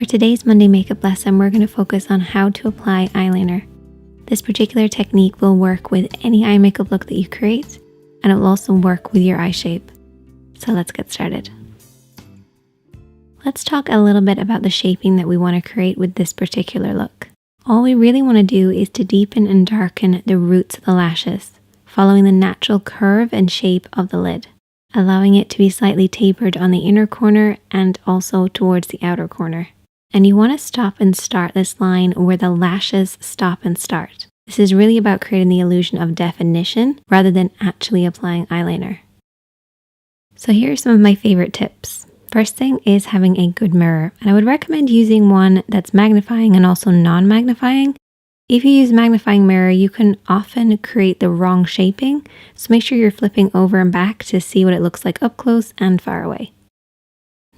For today's Monday makeup lesson, we're going to focus on how to apply eyeliner. This particular technique will work with any eye makeup look that you create, and it will also work with your eye shape. So let's get started. Let's talk a little bit about the shaping that we want to create with this particular look. All we really want to do is to deepen and darken the roots of the lashes, following the natural curve and shape of the lid, allowing it to be slightly tapered on the inner corner and also towards the outer corner. And you want to stop and start this line where the lashes stop and start. This is really about creating the illusion of definition rather than actually applying eyeliner. So here are some of my favorite tips. First thing is having a good mirror, and I would recommend using one that's magnifying and also non-magnifying. If you use magnifying mirror, you can often create the wrong shaping, so make sure you're flipping over and back to see what it looks like up close and far away.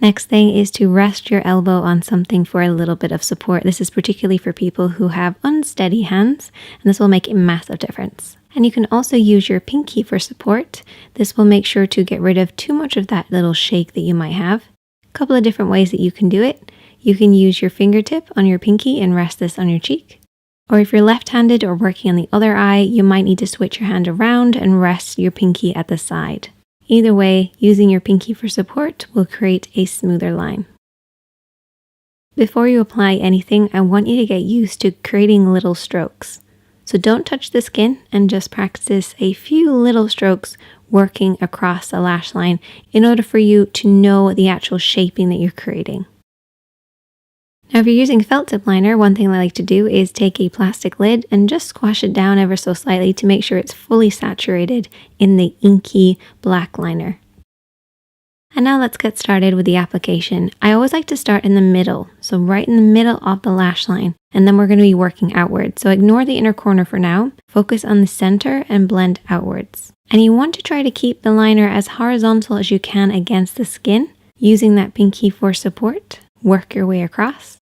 Next thing is to rest your elbow on something for a little bit of support. This is particularly for people who have unsteady hands, and this will make a massive difference. And you can also use your pinky for support. This will make sure to get rid of too much of that little shake that you might have. A couple of different ways that you can do it. You can use your fingertip on your pinky and rest this on your cheek. Or if you're left-handed or working on the other eye, you might need to switch your hand around and rest your pinky at the side. Either way, using your pinky for support will create a smoother line. Before you apply anything, I want you to get used to creating little strokes. So don't touch the skin and just practice a few little strokes working across the lash line in order for you to know the actual shaping that you're creating. Now, if you're using felt tip liner, one thing I like to do is take a plastic lid and just squash it down ever so slightly to make sure it's fully saturated in the inky black liner. And now let's get started with the application. I always like to start in the middle, so right in the middle of the lash line, and then we're going to be working outward. So ignore the inner corner for now, focus on the center and blend outwards. And you want to try to keep the liner as horizontal as you can against the skin, using that pinky for support. Work your way across.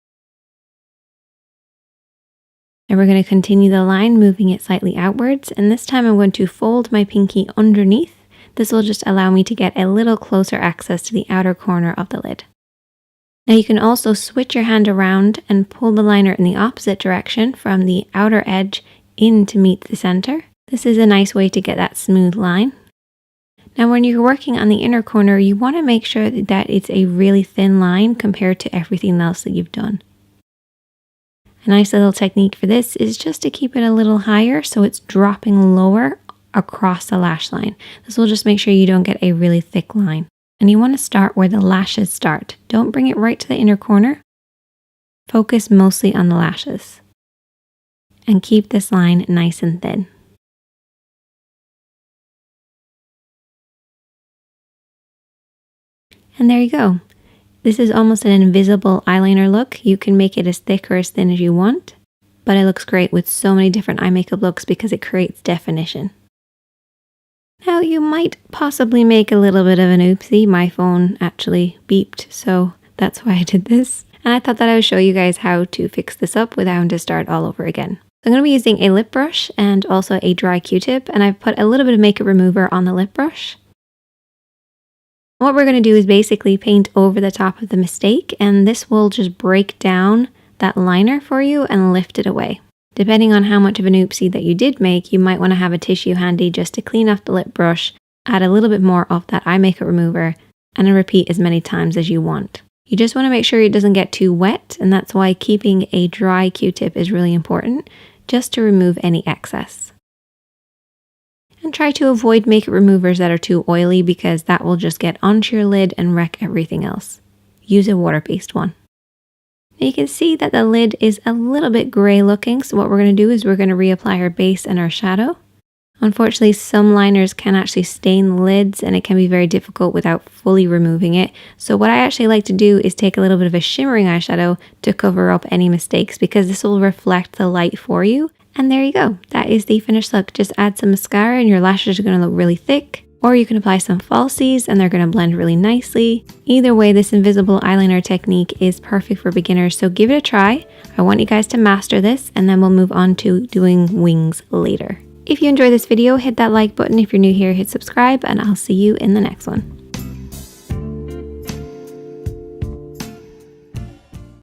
And we're going to continue the line, moving it slightly outwards, and this time I'm going to fold my pinky underneath. This will just allow me to get a little closer access to the outer corner of the lid. Now you can also switch your hand around and pull the liner in the opposite direction from the outer edge in to meet the center. This is a nice way to get that smooth line. Now when you're working on the inner corner, you want to make sure that it's a really thin line compared to everything else that you've done. A nice little technique for this is just to keep it a little higher so it's dropping lower across the lash line. This will just make sure you don't get a really thick line. And you want to start where the lashes start. Don't bring it right to the inner corner. Focus mostly on the lashes. And keep this line nice and thin. And there you go. This is almost an invisible eyeliner look. You can make it as thick or as thin as you want, but it looks great with so many different eye makeup looks because it creates definition. Now you might possibly make a little bit of an oopsie. My phone actually beeped, so that's why I did this. And I thought that I would show you guys how to fix this up without having to start all over again. So I'm going to be using a lip brush and also a dry Q-tip, and I've put a little bit of makeup remover on the lip brush. What we're going to do is basically paint over the top of the mistake, and this will just break down that liner for you and lift it away. Depending on how much of an oopsie that you did make, you might want to have a tissue handy just to clean off the lip brush, add a little bit more of that eye makeup remover, and then repeat as many times as you want. You just want to make sure it doesn't get too wet, and that's why keeping a dry Q-tip is really important, just to remove any excess. And try to avoid makeup removers that are too oily because that will just get onto your lid and wreck everything else. Use a water-based one. You can see that the lid is a little bit gray looking, so what we're going to do is we're going to reapply our base and our shadow. Unfortunately, some liners can actually stain the lids and it can be very difficult without fully removing it. So what I actually like to do is take a little bit of a shimmering eyeshadow to cover up any mistakes because this will reflect the light for you. And there you go. That is the finished look. Just add some mascara and your lashes are going to look really thick. Or you can apply some falsies and they're going to blend really nicely. Either way, this invisible eyeliner technique is perfect for beginners, so give it a try. I want you guys to master this and then we'll move on to doing wings later. If you enjoyed this video, hit that like button. If you're new here, hit subscribe and I'll see you in the next one.